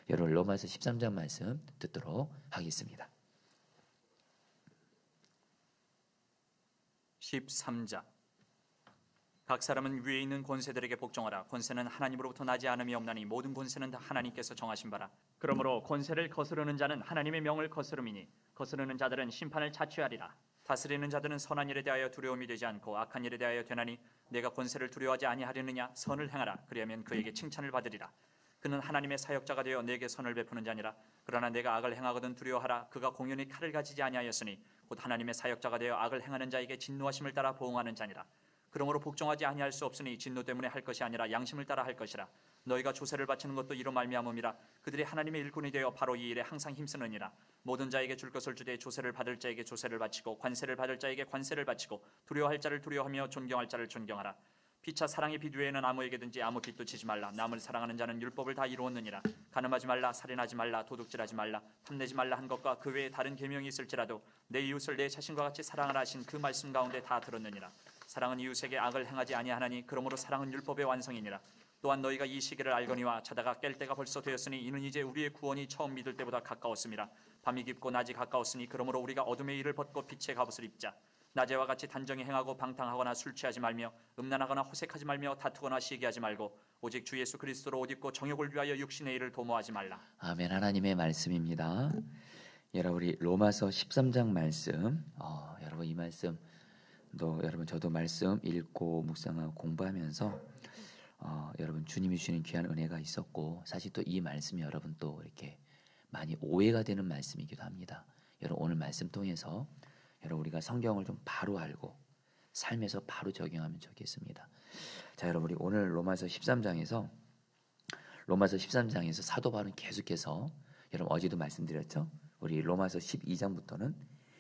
여러분 로마서 13장 말씀 듣도록 하겠습니다. 13장. 각 사람은 위에 있는 권세들에게 복종하라. 권세는 하나님으로부터 나지 않음이 없나니 모든 권세는 다 하나님께서 정하신 바라. 그러므로 권세를 거스르는 자는 하나님의 명을 거스름이니 거스르는 자들은 심판을 자취하리라. 다스리는 자들은 선한 일에 대하여 두려움이 되지 않고 악한 일에 대하여 되나니 내가 권세를 두려워하지 아니하려느냐. 선을 행하라. 그리하면 그에게 칭찬을 받으리라. 그는 하나님의 사역자가 되어 내게 선을 베푸는 자니라. 그러나 내가 악을 행하거든 두려워하라. 그가 공연히 칼을 가지지 아니하였으니 곧 하나님의 사역자가 되어 악을 행하는 자에게 진노하심을 따라 보응하는 자니라. 그러므로 복종하지 아니할 수 없으니 진노 때문에 할 것이 아니라 양심을 따라 할 것이라. 너희가 조세를 바치는 것도 이로 말미암음이라. 그들이 하나님의 일꾼이 되어 바로 이 일에 항상 힘쓰느니라. 모든 자에게 줄 것을 주되 조세를 받을 자에게 조세를 바치고 관세를 받을 자에게 관세를 바치고 두려워할 자를 두려워하며 존경할 자를 존경하라. 피차 사랑의 빛 외에는 아무에게든지 아무 빛도 치지 말라. 남을 사랑하는 자는 율법을 다 이루었느니라. 간음하지 말라, 살인하지 말라, 도둑질하지 말라, 탐내지 말라 한 것과 그 외에 다른 계명이 있을지라도 내 이웃을 내 자신과 같이 사랑하라 하신 그 말씀 가운데 다 들었느니라. 사랑은 이웃에게 악을 행하지 아니하나니 그러므로 사랑은 율법의 완성이니라. 또한 너희가 이 시기를 알거니와 자다가 깰 때가 벌써 되었으니 이는 이제 우리의 구원이 처음 믿을 때보다 가까웠음이라. 밤이 깊고 낮이 가까웠으니 그러므로 우리가 어둠의 일을 벗고 빛의 갑옷을 입자. 낮에와 같이 단정히 행하고 방탕하거나 술 취하지 말며 음란하거나 호색하지 말며 다투거나 시기하지 말고 오직 주 예수 그리스도로 옷 입고 정욕을 위하여 육신의 일을 도모하지 말라. 아멘. 하나님의 말씀입니다. 여러분 우리 로마서 13장 말씀 여러분 이 말씀 여러분 저도 말씀 읽고 묵상하고 공부하면서 여러분 주님이 주시는 귀한 은혜가 있었고 사실 또 이 말씀이 여러분 또 이렇게 많이 오해가 되는 말씀이기도 합니다. 여러분 오늘 말씀 통해서 여러분 우리가 성경을 좀 바로 알고 삶에서 바로 적용하면 좋겠습니다. 자 여러분 우리 오늘 로마서 13장에서 사도 바울은 계속해서 여러분 어제도 말씀드렸죠. 우리 로마서 12장부터는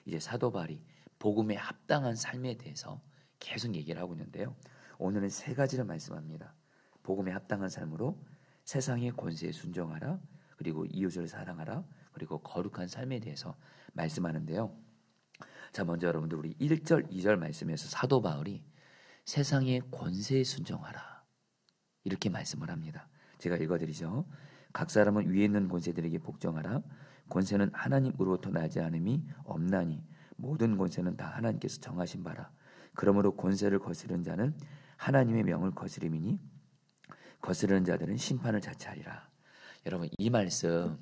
이제 사도 바울이 복음에 합당한 삶에 대해서 계속 얘기를 하고 있는데요. 오늘은 세 가지를 말씀합니다. 복음에 합당한 삶으로 세상의 권세에 순종하라, 그리고 이웃을 사랑하라, 그리고 거룩한 삶에 대해서 말씀하는데요. 자 먼저 여러분들 우리 1절 2절 말씀에서 사도 바울이 세상의 권세에 순종하라 이렇게 말씀을 합니다. 제가 읽어드리죠. 각 사람은 위에 있는 권세들에게 복종하라. 권세는 하나님으로부터 나지 않음이 없나니 모든 권세는 다 하나님께서 정하신 바라. 그러므로 권세를 거스르는 자는 하나님의 명을 거스림이니 거스르는 자들은 심판을 자취하리라. 여러분 이 말씀은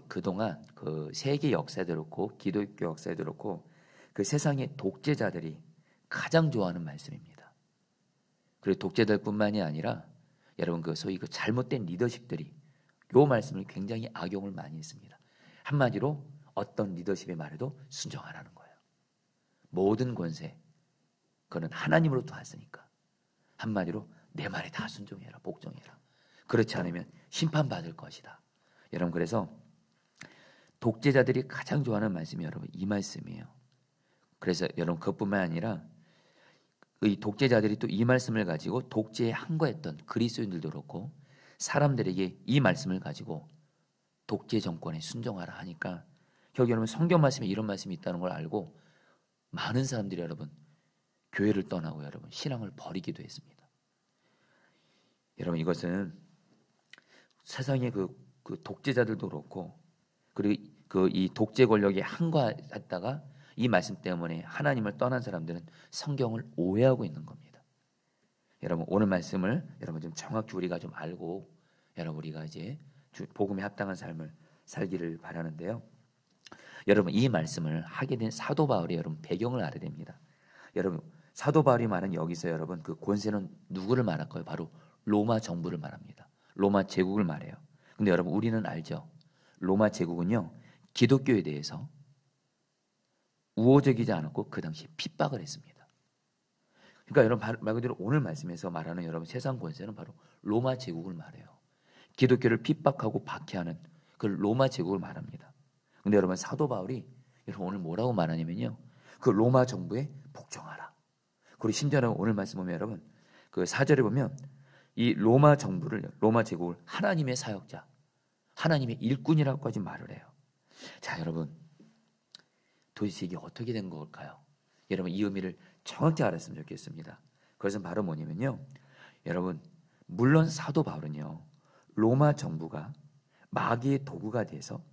그동안 그 세계 역사에도 그렇고 기독교 역사에도 그렇고 그 세상의 독재자들이 가장 좋아하는 말씀입니다. 그리고 독재자들뿐만이 아니라 여러분 그 소위 그 잘못된 리더십들이 이 말씀을 굉장히 악용을 많이 했습니다. 한마디로 어떤 리더십의 말에도 순종하라는 거예요. 모든 권세 그거는 하나님으로부터 왔으니까 한마디로 내 말에 다 순종해라, 복종해라. 그렇지 않으면 심판받을 것이다. 여러분 그래서 독재자들이 가장 좋아하는 말씀이 여러분 이 말씀이에요. 그래서 여러분 그것뿐만 아니라 이 독재자들이 또 이 말씀을 가지고 독재에 항거했던 그리스도인들도 그렇고 사람들에게 이 말씀을 가지고 독재 정권에 순종하라 하니까 결국 여러분 성경 말씀에 이런 말씀이 있다는 걸 알고 많은 사람들이 여러분 교회를 떠나고 여러분 신앙을 버리기도 했습니다. 여러분 이것은 세상의 그 독재자들도 그렇고 그리고 이 독재 권력에 항거했다가 이 말씀 때문에 하나님을 떠난 사람들은 성경을 오해하고 있는 겁니다. 여러분 오늘 말씀을 여러분 좀 정확히 우리가 좀 알고 여러분 우리가 이제 복음에 합당한 삶을 살기를 바라는데요. 여러분 이 말씀을 하게 된 사도 바울의 여러분 배경을 알아야 됩니다. 여러분 사도 바울이 말한 여기서 여러분 그 권세는 누구를 말할까요? 바로 로마 정부를 말합니다. 로마 제국을 말해요. 근데 여러분 우리는 알죠. 로마 제국은요 기독교에 대해서 우호적이지 않았고 그 당시에 핍박을 했습니다. 그러니까 여러분 말 그대로 오늘 말씀에서 말하는 여러분 세상 권세는 바로 로마 제국을 말해요. 기독교를 핍박하고 박해하는 그 로마 제국을 말합니다. 근데 여러분 사도 바울이 여러분 오늘 뭐라고 말하냐면요. 그 로마 정부에 복종하라. 그리고 심지어는 오늘 말씀 보면 여러분 그 4절에 보면 이 로마 정부를 로마 제국을 하나님의 사역자, 하나님의 일꾼이라고까지 말을 해요. 자 여러분 도대체 이게 어떻게 된 걸까요? 여러분 이 의미를 정확히 알았으면 좋겠습니다. 그것은 바로 뭐냐면요. 여러분 물론 사도 바울은요 로마 정부가 마귀의 도구가 돼서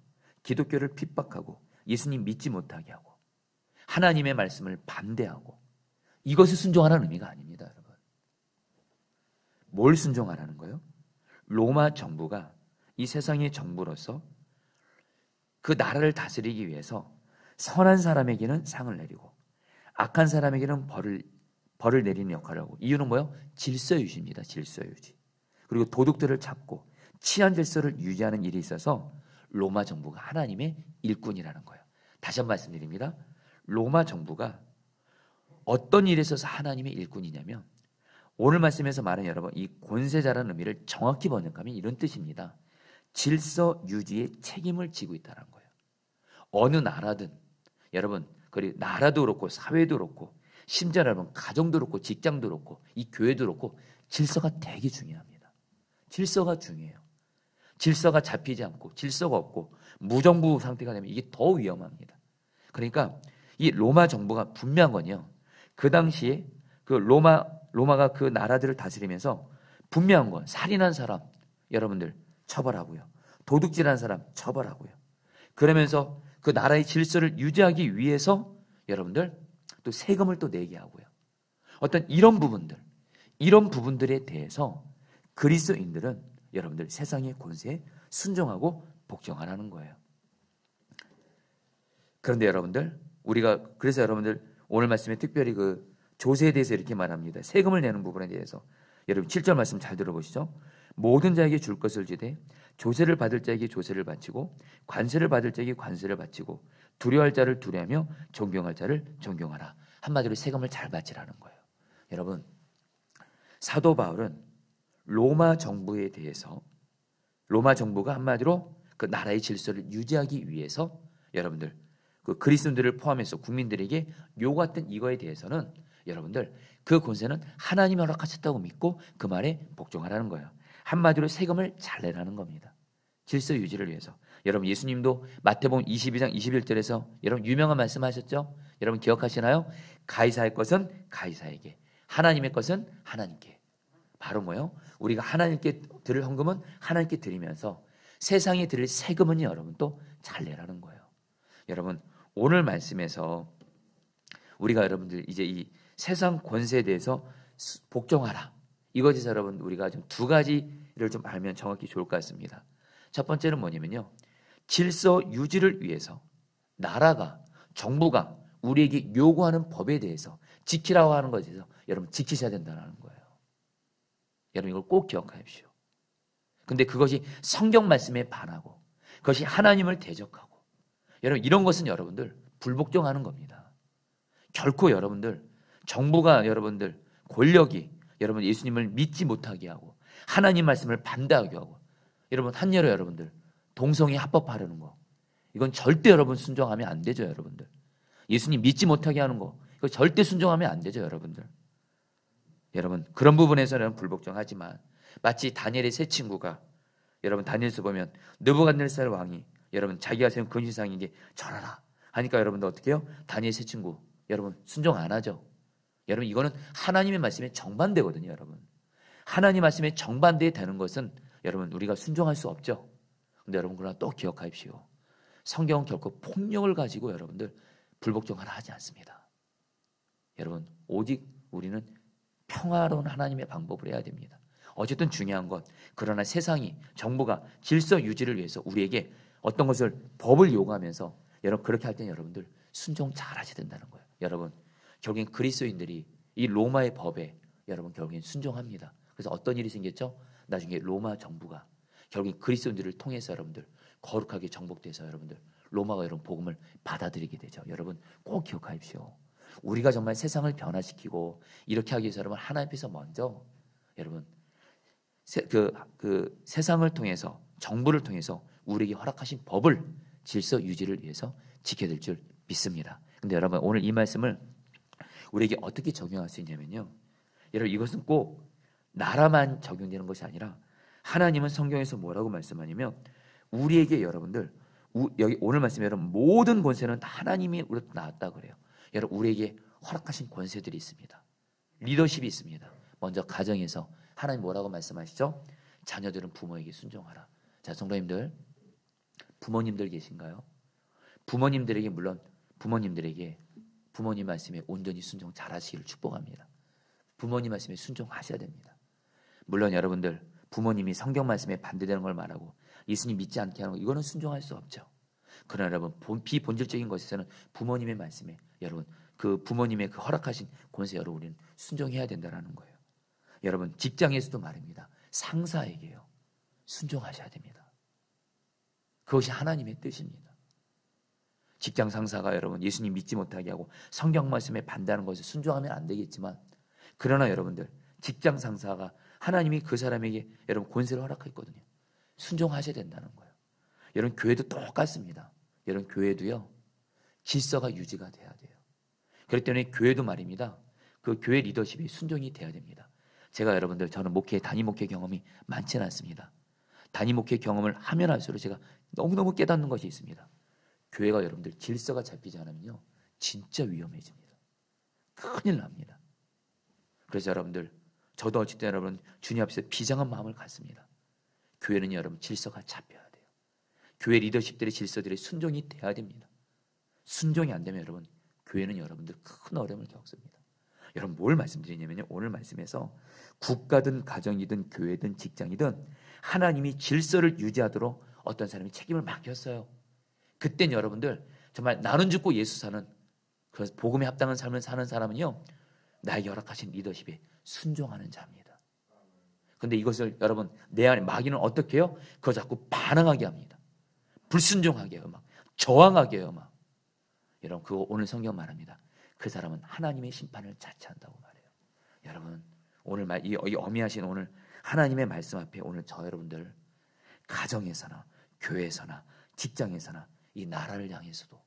기독교를 핍박하고 예수님 믿지 못하게 하고 하나님의 말씀을 반대하고, 이것을 순종하라는 의미가 아닙니다, 여러분. 뭘 순종하라는 거예요? 로마 정부가 이 세상의 정부로서 그 나라를 다스리기 위해서 선한 사람에게는 상을 내리고 악한 사람에게는 벌을 내리는 역할을 하고, 이유는 뭐예요? 질서 유지입니다. 질서 유지. 그리고 도둑들을 잡고 치안 질서를 유지하는 일이 있어서 로마 정부가 하나님의 일꾼이라는 거예요. 다시 한번 말씀드립니다. 로마 정부가 어떤 일에 있어서 하나님의 일꾼이냐면, 오늘 말씀에서 말하는 여러분, 이 권세자라는 의미를 정확히 번역하면 이런 뜻입니다. 질서 유지의 책임을 지고 있다는 거예요. 어느 나라든 여러분, 그리고 나라도 그렇고 사회도 그렇고 심지어 여러분 가정도 그렇고 직장도 그렇고 이 교회도 그렇고 질서가 되게 중요합니다. 질서가 중요해요. 질서가 잡히지 않고 질서가 없고 무정부 상태가 되면 이게 더 위험합니다. 그러니까 이 로마 정부가 분명한 건요, 그 당시에 그 로마가 그 나라들을 다스리면서 분명한 건, 살인한 사람 여러분들 처벌하고요, 도둑질한 사람 처벌하고요, 그러면서 그 나라의 질서를 유지하기 위해서 여러분들 또 세금을 또 내게 하고요. 어떤 이런 부분들에 대해서 그리스도인들은 여러분들 세상의 권세에 순종하고 복종하라는 거예요. 그런데 여러분들, 그래서 여러분들 오늘 말씀에 특별히 그 조세에 대해서 이렇게 말합니다. 세금을 내는 부분에 대해서 여러분 7절 말씀 잘 들어보시죠. 모든 자에게 줄 것을 주되 조세를 받을 자에게 조세를 바치고 관세를 받을 자에게 관세를 바치고 두려워할 자를 두려워하며 존경할 자를 존경하라. 한마디로 세금을 잘 바치라는 거예요. 여러분, 사도 바울은 로마 정부에 대해서, 로마 정부가 한마디로 그 나라의 질서를 유지하기 위해서 여러분들 그 그리스도인들을 포함해서 국민들에게 요구했던 이거에 대해서는 여러분들 그 권세는 하나님이 허락하셨다고 믿고 그 말에 복종하라는 거예요. 한마디로 세금을 잘 내라는 겁니다. 질서 유지를 위해서. 여러분, 예수님도 마태복음 22장 21절에서 여러분 유명한 말씀하셨죠? 여러분 기억하시나요? 가이사의 것은 가이사에게, 하나님의 것은 하나님께. 바로 뭐예요? 우리가 하나님께 드릴 헌금은 하나님께 드리면서 세상에 드릴 세금은 여러분 또 잘 내라는 거예요. 여러분, 오늘 말씀에서 우리가 여러분들 이제 이 세상 권세에 대해서 복종하라, 이것에서 여러분 우리가 좀 두 가지를 좀 알면 정확히 좋을 것 같습니다. 첫 번째는 뭐냐면요, 질서 유지를 위해서 나라가, 정부가 우리에게 요구하는 법에 대해서 지키라고 하는 것에 대해서 여러분 지키셔야 된다는 거예요. 여러분 이걸 꼭 기억하십시오. 근데 그것이 성경 말씀에 반하고 그것이 하나님을 대적하고 여러분 이런 것은 여러분들 불복종하는 겁니다. 결코 여러분들 정부가, 여러분들 권력이 여러분 예수님을 믿지 못하게 하고 하나님 말씀을 반대하게 하고 여러분 한여러 여러분들 동성애 합법화하려는 거, 이건 절대 여러분 순종하면 안 되죠. 여러분들 예수님 믿지 못하게 하는 거, 이거 절대 순종하면 안 되죠. 여러분들 그런 부분에서는 불복종하지만 마치 다니엘의 세 친구가, 여러분 다니엘서 보면 느부갓네살 왕이 여러분 자기가 세운 근시상에게 절하라 하니까 여러분들 어떻게 해요? 다니엘 세 친구 여러분 순종 안 하죠. 여러분 이거는 하나님의 말씀에 정반대거든요. 여러분 하나님 말씀에 정반대에 되는 것은 여러분 우리가 순종할 수 없죠. 근데 여러분 그러나 또 기억하십시오. 성경은 결코 폭력을 가지고 여러분들 불복종하라 하지 않습니다. 여러분 오직 우리는 평화로운 하나님의 방법을 해야 됩니다. 어쨌든 중요한 것, 그러나 세상이, 정부가 질서 유지를 위해서 우리에게 어떤 것을 법을 요구하면서 여러분 그렇게 할 때는 여러분들 순종 잘 하셔야 된다는 거예요. 여러분 결국엔 그리스도인들이 이 로마의 법에 여러분 결국엔 순종합니다. 그래서 어떤 일이 생겼죠? 나중에 로마 정부가 결국엔 그리스도인들을 통해서 여러분들 거룩하게 정복돼서 여러분들 로마가 여러분 복음을 받아들이게 되죠. 여러분 꼭 기억하십시오. 우리가 정말 세상을 변화시키고 이렇게 하기 위해서 여러분 하나님 앞에서 먼저 여러분 그 세상을 통해서, 정부를 통해서 우리에게 허락하신 법을, 질서 유지를 위해서 지켜야 될 줄 믿습니다. 근데 여러분 오늘 이 말씀을 우리에게 어떻게 적용할 수 있냐면요, 여러분 이것은 꼭 나라만 적용되는 것이 아니라 하나님은 성경에서 뭐라고 말씀하냐면 우리에게 여러분들 여기 오늘 말씀에 여러분 모든 권세는 다 하나님이 우리로부터 나왔다 그래요. 여러분 우리에게 허락하신 권세들이 있습니다. 리더십이 있습니다. 먼저 가정에서 하나님 뭐라고 말씀하시죠? 자녀들은 부모에게 순종하라. 자, 성도님들, 부모님들 계신가요? 부모님들에게 물론 부모님들에게 부모님 말씀에 온전히 순종 잘하시기를 축복합니다. 부모님 말씀에 순종하셔야 됩니다. 물론 여러분들 부모님이 성경 말씀에 반대되는 걸 말하고 예수님 믿지 않게 하는 거 이거는 순종할 수 없죠. 그러나 여러분 비본질적인 것에서는 부모님의 말씀에 여러분 그 부모님의 그 허락하신 권세 여러분 우리는 순종해야 된다는 거예요. 여러분 직장에서도 말입니다. 상사에게요 순종하셔야 됩니다. 그것이 하나님의 뜻입니다. 직장 상사가 여러분 예수님 믿지 못하게 하고 성경 말씀에 반대하는 것을 순종하면 안 되겠지만 그러나 여러분들 직장 상사가 하나님이 그 사람에게 여러분 권세를 허락했거든요. 순종하셔야 된다는 거예요. 여러분 교회도 똑같습니다. 여러분 교회도요 질서가 유지가 돼야 돼요. 그렇기 때문에 교회도 말입니다. 그 교회 리더십이 순종이 돼야 됩니다. 제가 여러분들 저는 단임 목회 경험이 많지는 않습니다. 단임 목회 경험을 하면 할수록 제가 너무너무 깨닫는 것이 있습니다. 교회가 여러분들 질서가 잡히지 않으면요 진짜 위험해집니다. 큰일 납니다. 그래서 여러분들 저도 어쨌든 여러분 주님 앞에서 비장한 마음을 갖습니다. 교회는 여러분 질서가 잡혀야 돼요. 교회 리더십들의 질서들이 순종이 돼야 됩니다. 순종이 안 되면 여러분 교회는 여러분들 큰 어려움을 겪습니다. 여러분 뭘 말씀드리냐면요 오늘 말씀에서 국가든 가정이든 교회든 직장이든 하나님이 질서를 유지하도록 어떤 사람이 책임을 맡겼어요. 그땐 여러분들 정말 나는 죽고 예수 사는 그 복음에 합당한 삶을 사는 사람은요 나에게 허락하신 리더십에 순종하는 자입니다. 근데 이것을 여러분 내 안에 마귀는 어떻게 해요? 그거 자꾸 반항하게 합니다. 불순종하게 해요. 막 저항하게 해요. 막 여러분 그거 오늘 성경 말합니다. 그 사람은 하나님의 심판을 자처한다고 말해요. 여러분 오늘 이 어미하신 오늘 하나님의 말씀 앞에 오늘 저 여러분들 가정에서나 교회에서나 직장에서나 이 나라를 향해서도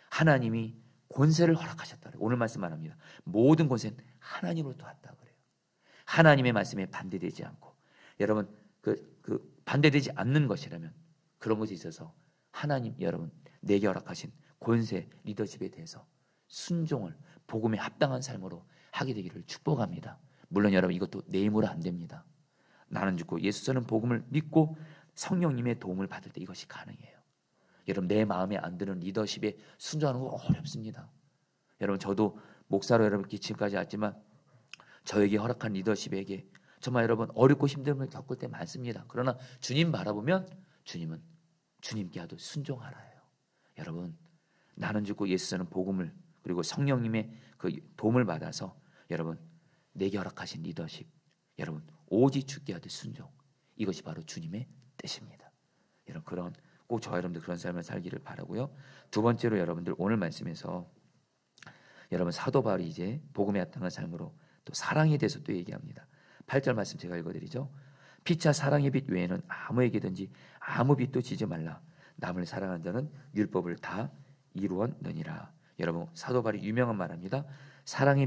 하나님이 권세를 허락하셨다. 오늘 말씀 말합니다. 모든 권세는 하나님으로부터 왔다 그래요. 하나님의 말씀에 반대되지 않고 여러분 그 반대되지 않는 것이라면 그런 것이 있어서 하나님 여러분 내게 허락하신 권세 리더십에 대해서 순종을 복음에 합당한 삶으로 하게 되기를 축복합니다. 물론 여러분 이것도 내 힘으로 안 됩니다. 나는 죽고 예수는 복음을 믿고 성령님의 도움을 받을 때 이것이 가능해요. 여러분 내 마음에 안 드는 리더십에 순종하는 거 어렵습니다. 여러분 저도 목사로 여러분께 지금까지 왔지만 저에게 허락한 리더십에게 정말 여러분 어렵고 힘듦을 겪을 때 많습니다. 그러나 주님 바라보면 주님은 주님께 하도 순종하라요. 여러분 나는 죽고 예수는 복음을 그리고 성령님의 그 도움을 받아서 여러분 내게 허락하신 리더십 여러분 오직 주께 하듯 순종 이것이 바로 주님의 뜻입니다. 여러분 그런 꼭 저와 여러분들 그런 삶을 살기를 바라고요. 두 번째로 여러분들 오늘 말씀에서 여러분 사도 바울이 이제 복음에 합당한 삶으로 또 사랑에 대해서 또 얘기합니다. 8절 말씀 제가 읽어드리죠. 피차 사랑의 빛 외에는 아무에게든지 아무 빛도 지지 말라. 남을 사랑한 자는 율법을 다 이루었느니라. 여러분 사도 바울이 유명한 말합니다. 사랑의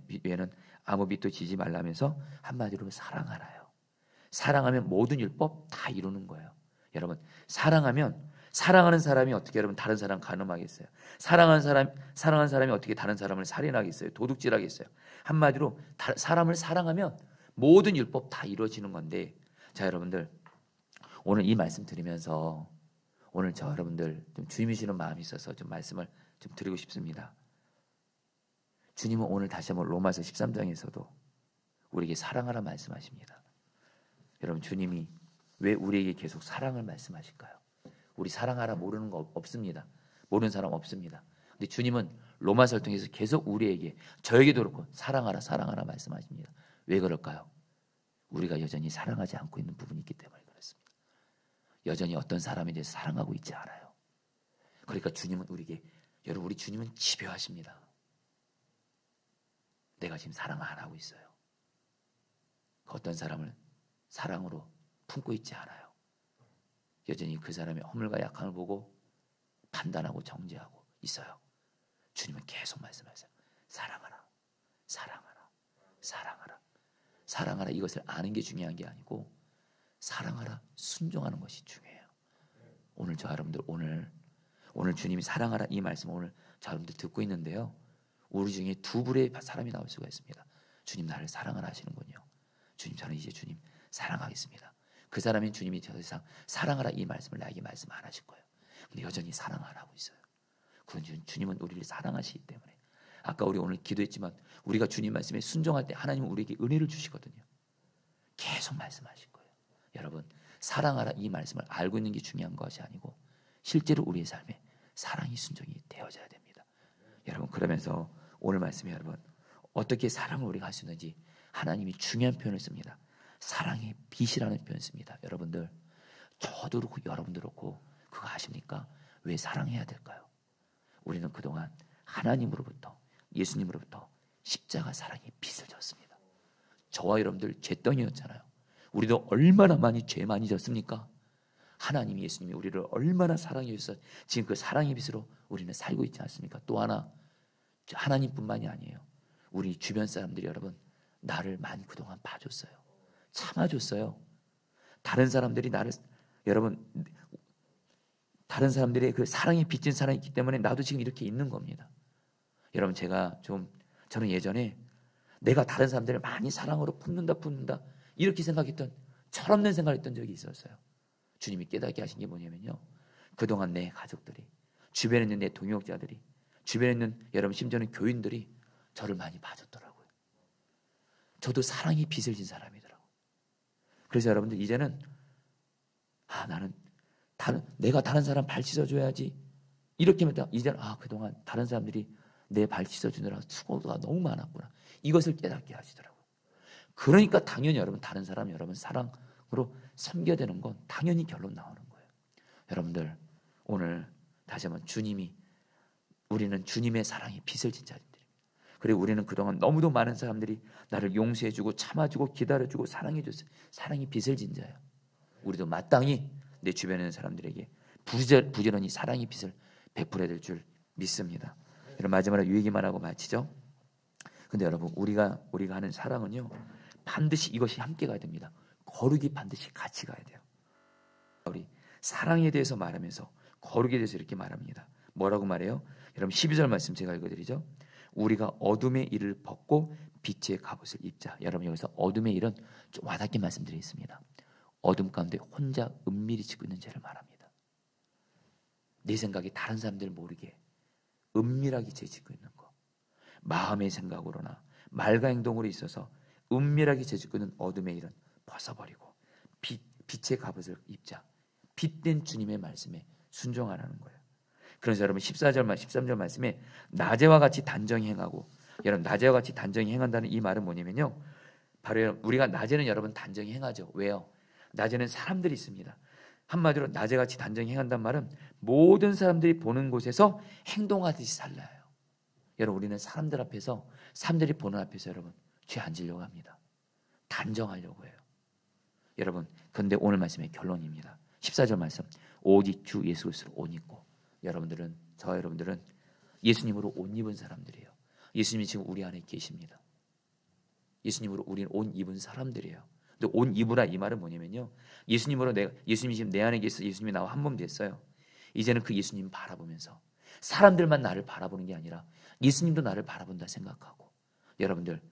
빛 외에는 아무 빛도 지지 말라면서 한마디로 사랑하라요. 사랑하면 모든 율법 다 이루는 거예요. 여러분 사랑하는 사람이 어떻게 여러분 다른 사람 간음하겠어요? 사랑하는 사람이 어떻게 다른 사람을 살인하겠어요? 도둑질하겠어요? 한마디로 사람을 사랑하면 모든 율법 다 이루어지는 건데 자 여러분들 오늘 이 말씀 드리면서 오늘 저 여러분들 좀 주님이시는 마음이 있어서 좀 말씀을 좀 드리고 싶습니다. 주님은 오늘 다시 한번 로마서 13장에서도 우리에게 사랑하라 말씀하십니다. 여러분 주님이 왜 우리에게 계속 사랑을 말씀하실까요? 우리 사랑하라 모르는 거 없습니다. 모르는 사람 없습니다. 근데 주님은 로마서를 통해서 계속 우리에게 저에게도 그렇고 사랑하라 말씀하십니다. 왜 그럴까요? 우리가 여전히 사랑하지 않고 있는 부분이 있기 때문에 그렇습니다. 여전히 어떤 사람에 대해서 사랑하고 있지 않아요. 그러니까 주님은 우리에게 여러분 우리 주님은 집요하십니다. 내가 지금 사랑을 안 하고 있어요. 어떤 사람을 사랑으로 품고 있지 않아요. 여전히 그 사람의 허물과 약함을 보고 판단하고 정죄하고 있어요. 주님은 계속 말씀하세요. 사랑하라. 이것을 아는 게 중요한 게 아니고 사랑하라, 순종하는 것이 중요해요. 오늘 저 여러분들 오늘 주님이 사랑하라 이 말씀 오늘 저 여러분들 듣고 있는데요. 우리 중에 두 부류의 사람이 나올 수가 있습니다. 주님 나를 사랑을 하시는군요. 주님 저는 이제 주님 사랑하겠습니다. 그 사람이 주님이 더 이상 사랑하라 이 말씀을 나에게 말씀 안 하실 거예요. 근데 여전히 사랑 안 하고 있어요. 그건 주님은 우리를 사랑하시기 때문에. 아까 우리 오늘 기도했지만 우리가 주님 말씀에 순종할 때 하나님은 우리에게 은혜를 주시거든요. 계속 말씀하실 거예요. 여러분, 사랑하라 이 말씀을 알고 있는 게 중요한 것이 아니고 실제로 우리의 삶에 사랑이 순종이 되어져야 됩니다. 여러분, 그러면서 오늘 말씀에 여러분 어떻게 사랑을 우리가 할 수 있는지 하나님이 중요한 표현을 씁니다. 사랑의 빛이라는 표현을 씁니다. 여러분들, 저도 그렇고 여러분도 그렇고 그거 아십니까? 왜 사랑해야 될까요? 우리는 그동안 하나님으로부터 예수님으로부터 십자가 사랑의 빛을 졌습니다. 저와 여러분들 죄덩이였잖아요. 우리도 얼마나 많이 죄 많이 졌습니까? 하나님이 예수님이 우리를 얼마나 사랑해 주셔서 지금 그 사랑의 빛으로 우리는 살고 있지 않습니까? 또 하나 하나님뿐만이 아니에요. 우리 주변 사람들이 여러분 나를 많이 그동안 봐줬어요. 참아줬어요. 다른 사람들이 나를 여러분 다른 사람들의 그 사랑이 빚진 사랑이 있기 때문에 나도 지금 이렇게 있는 겁니다. 여러분 저는 예전에 내가 다른 사람들을 많이 사랑으로 품는다 이렇게 생각했던 철없는 생각을 했던 적이 있었어요. 주님이 깨닫게 하신 게 뭐냐면요, 그동안 내 가족들이, 주변에 있는 내 동역자들이, 주변에 있는 여러분 심지어는 교인들이 저를 많이 봐줬더라고요. 저도 사랑이 빚을 진 사람이더라고요. 그래서 여러분들 이제는 나는 내가 다른 사람 발 씻어줘야지 이렇게 하면 이제는 그동안 다른 사람들이 내 발 씻어주느라 수고가 너무 많았구나, 이것을 깨닫게 하시더라고요. 그러니까 당연히 여러분 다른 사람 여러분 사랑으로 섬겨야 되는 건 당연히 결론 나오는 거예요. 여러분들 오늘 다시 한번 우리는 주님의 사랑에 빚을 진 자들입니다. 그리고 우리는 그동안 너무도 많은 사람들이 나를 용서해주고 참아주고 기다려주고 사랑해줬어요. 사랑이 빚을 진 자예요. 우리도 마땅히 내 주변에 있는 사람들에게 부지런히 사랑의 빚을 베풀어야 될 줄 믿습니다. 여러분 마지막으로 이 얘기만 하고 마치죠. 근데 여러분 우리가 하는 사랑은요 반드시 이것이 함께 가야 됩니다. 거룩이 반드시 같이 가야 돼요. 우리 사랑에 대해서 말하면서 거룩에 대해서 이렇게 말합니다. 뭐라고 말해요? 여러분 12절 말씀 제가 읽어드리죠. 우리가 어둠의 일을 벗고 빛의 갑옷을 입자. 여러분 여기서 어둠의 일은 좀 와닿게 말씀드리겠습니다. 어둠 가운데 혼자 은밀히 지고 있는 죄를 말합니다. 내 생각이 다른 사람들 모르게 은밀하게 죄 짓고 있는 거, 마음의 생각으로나 말과 행동으로 있어서 은밀하게 죄 짓고 있는 어둠의 일은 벗어버리고 빛의 갑옷을 입자. 빛된 주님의 말씀에 순종하라는 거예요. 그래서 여러분 13절 말씀에 낮에와 같이 단정히 행하고, 여러분 낮에와 같이 단정히 행한다는 이 말은 뭐냐면요, 바로 우리가 낮에는 여러분 단정히 행하죠. 왜요? 낮에는 사람들이 있습니다. 한마디로 낮에같이 단정히 행한다는 말은 모든 사람들이 보는 곳에서 행동하듯이 살아요. 여러분 우리는 사람들 앞에서, 사람들이 보는 앞에서 여러분 죄 안 지려고 합니다. 단정하려고 해요. 여러분 그런데 오늘 말씀의 결론입니다. 14절 말씀, 오직 주 예수 그리스도로 옷 입고. 저와 여러분들은 예수님으로 옷 입은 사람들이에요. 예수님이 지금 우리 안에 계십니다. 예수님으로 우리는 옷 입은 사람들이에요. 근데 옷 입으라 이 말은 뭐냐면요, 예수님이 지금 내 안에 계셔서 예수님이 나와 한 몸 됐어요. 이제는 그 예수님 바라보면서 사람들만 나를 바라보는 게 아니라 예수님도 나를 바라본다 생각하고, 여러분들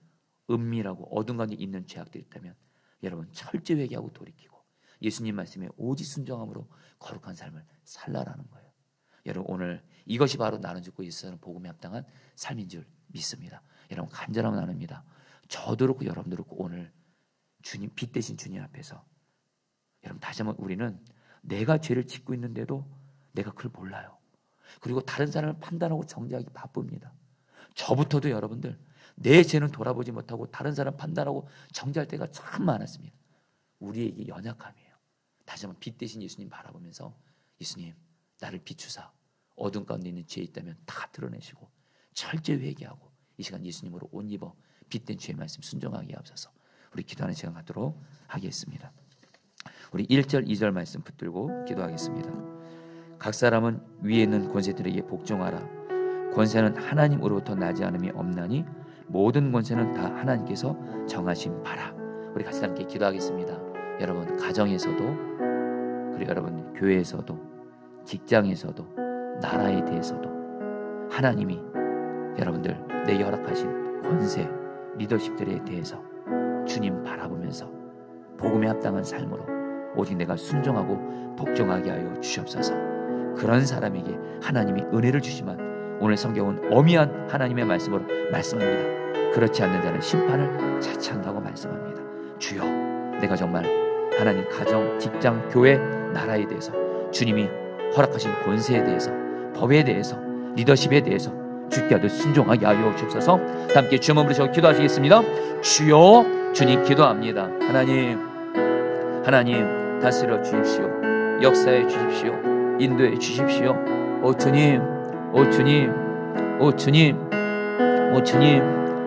은밀하고 어둠 가운데 있는 죄악들이 있다면 여러분 철저히 회개하고 돌이키고 예수님 말씀에 오직 순종함으로 거룩한 삶을 살라라는 거예요. 여러분 오늘 이것이 바로 나는 죽고 예수는 복음에 합당한 삶인 줄 믿습니다. 여러분 간절하면 나눕니다. 저도 그렇고 여러분도 그렇고 오늘 주님, 빛 대신 주님 앞에서 여러분 다시 한번 우리는 내가 죄를 짓고 있는데도 내가 그걸 몰라요. 그리고 다른 사람을 판단하고 정죄하기 바쁩니다. 저부터도 여러분들 내 죄는 돌아보지 못하고 다른 사람 판단하고 정죄할 때가 참 많았습니다. 우리에게 연약함이에요. 다시 한번 빛 대신 예수님 바라보면서 예수님 나를 비추사 어둠 가운데 있는 죄 있다면 다 드러내시고 철저히 회개하고 이 시간 예수님으로 옷 입어 빛된 주의 말씀 순종하게 하옵소서. 우리 기도하는 시간 갖도록 하겠습니다. 우리 1절 2절 말씀 붙들고 기도하겠습니다. 각 사람은 위에 있는 권세들에게 복종하라. 권세는 하나님으로부터 나지 않음이 없나니 모든 권세는 다 하나님께서 정하신 바라. 우리 같이 함께 기도하겠습니다. 여러분 가정에서도, 그리고 여러분 교회에서도, 직장에서도, 나라에 대해서도 하나님이 여러분들 내게 허락하신 권세, 리더십들에 대해서 주님 바라보면서 복음에 합당한 삶으로 오직 내가 순종하고 복종하게 하여 주시옵소서. 그런 사람에게 하나님이 은혜를 주시면 오늘 성경은 엄히한 하나님의 말씀으로 말씀합니다. 그렇지 않는 자는 심판을 자처한다고 말씀합니다. 주여, 내가 정말 하나님 가정, 직장, 교회, 나라에 대해서 주님이 허락하신 권세에 대해서, 법에 대해서, 리더십에 대해서 주께 아들 순종하게 하여 주옵소서. 함께 주여 부르셔 기도하시겠습니다. 주여, 주님 기도합니다. 하나님 다스려 주십시오. 역사해 주십시오. 인도해 주십시오. 오 주님, 오 주님, 오 주님, 오 주님,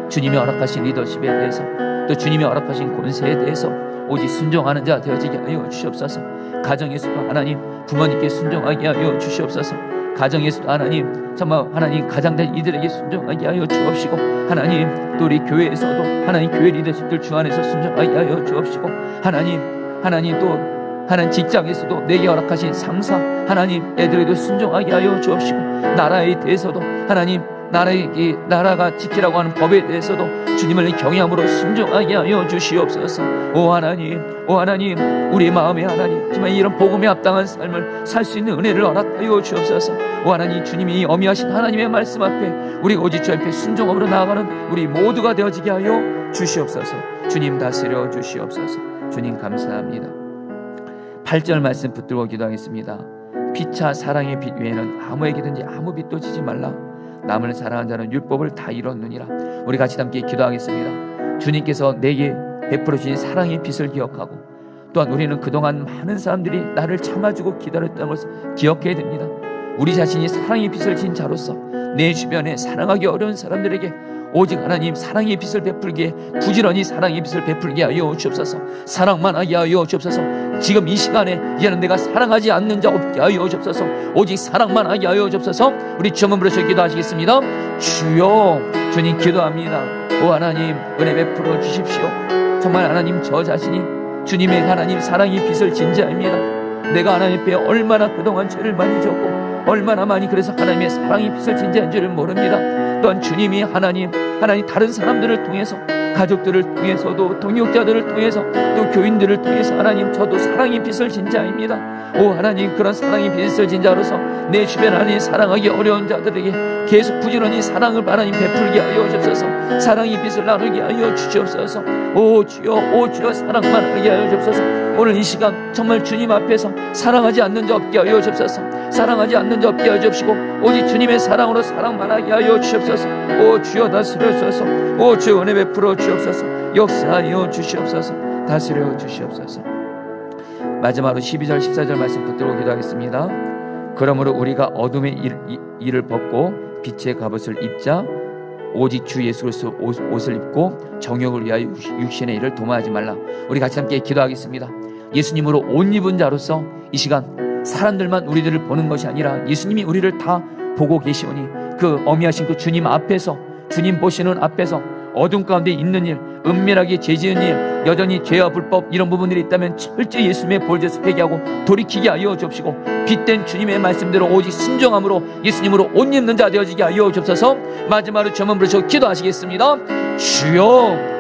주님이 허락하신 리더십에 대해서, 또 주님이 허락하신 권세에 대해서 오직 순종하는 자 되어지게 하여 주시옵소서. 가정에서도 하나님 부모님께 순종하게 하여 주시옵소서. 가정에서도 하나님 정말 하나님 가장된 이들에게 순종하게 하여 주옵시고, 하나님 또 우리 교회에서도 하나님 교회 리더십들 주 안에서 순종하게 하여 주옵시고, 하나님 또 하나님 직장에서도 내게 허락하신 상사 하나님 애들에도 순종하게 하여 주옵시고, 나라에 대해서도 하나님 나라가 지키라고 하는 법에 대해서도 주님을 경외함으로 순종하게 하여 주시옵소서. 오 하나님, 우리 마음에 하나님 정말 이런 복음에 합당한 삶을 살 수 있는 은혜를 허락하여 주옵소서. 오 하나님, 주님이 어미하신 하나님의 말씀 앞에 우리 오직 주 앞에 순종함으로 나아가는 우리 모두가 되어지게 하여 주시옵소서. 주님 다스려 주시옵소서. 주님 감사합니다. 8절 말씀 붙들고 기도하겠습니다. 피차 사랑의 빛 외에는 아무에게든지 아무 빛도 지지 말라. 남을 사랑한 자는 율법을 다 이뤘느니라. 우리 같이 함께 기도하겠습니다. 주님께서 내게 베풀어 주신 사랑의 빛을 기억하고, 또한 우리는 그동안 많은 사람들이 나를 참아주고 기다렸다는 것을 기억해야 됩니다. 우리 자신이 사랑의 빛을 진 자로서 내 주변에 사랑하기 어려운 사람들에게 오직 하나님 사랑의 빛을 베풀기에 부지런히 사랑의 빛을 베풀게 하여 주옵소서. 사랑만 하게 하여 주옵소서. 지금 이 시간에 이제는 내가 사랑하지 않는 자 없게 하여 주옵소서. 오직 사랑만 하게 하여 주옵소서. 우리 주여 부르셔 기도하시겠습니다. 주여, 주님 기도합니다. 오 하나님 은혜 베풀어 주십시오. 정말 하나님 저 자신이 주님의 하나님 사랑의 빛을 진 자입니다. 내가 하나님 앞에 얼마나 그동안 죄를 많이 졌고 얼마나 많이 그래서 하나님의 사랑의 빛을 진 자인 줄을 모릅니다. 또한 주님이 하나님 다른 사람들을 통해서, 가족들을 통해서도, 동역자들을 통해서, 또 교인들을 통해서 하나님 저도 사랑의 빛을 진 자입니다. 오 하나님, 그런 사랑의 빛을 진 자로서 내 주변 하나님 사랑하기 어려운 자들에게 계속 부지런히 사랑을 하나님 베풀게 하여 주옵소서. 사랑의 빛을 나누게 하여 주시옵소서. 오 주여 사랑만 하게 하여 주옵소서. 오늘 이 시간 정말 주님 앞에서 사랑하지 않는 자 없게 하여 주옵소서. 사랑하지 않는 자 없게 하여 주옵시고, 오직 주님의 사랑으로 사랑만 하게 하여 주옵소서. 오 주여 다스려 주옵소서. 오 주여 은혜 베풀어 주옵소서. 역사하여 주시옵소서. 다스려 주시옵소서. 마지막으로 12절 14절 말씀 붙들고 기도하겠습니다. 그러므로 우리가 어둠의 일을 벗고 빛의 갑옷을 입자. 오직 주 예수 그리스도 옷을 입고 정욕을 위하여 육신의 일을 도모하지 말라. 우리 같이 함께 기도하겠습니다. 예수님으로 옷 입은 자로서 이 시간 사람들만 우리들을 보는 것이 아니라 예수님이 우리를 다 보고 계시오니, 그 어미하신 그 주님 앞에서, 주님 보시는 앞에서 어둠 가운데 있는 일, 은밀하게 죄지은 일, 여전히 죄와 불법 이런 부분들이 있다면 철저히 예수님의 보혈제에서 회개하고 돌이키게 하여 주옵시고, 빛된 주님의 말씀대로 오직 순종함으로 예수님으로 옷 입는 자 되어지게 하여 주옵소서. 마지막으로 저만 부르시고 기도하시겠습니다. 주여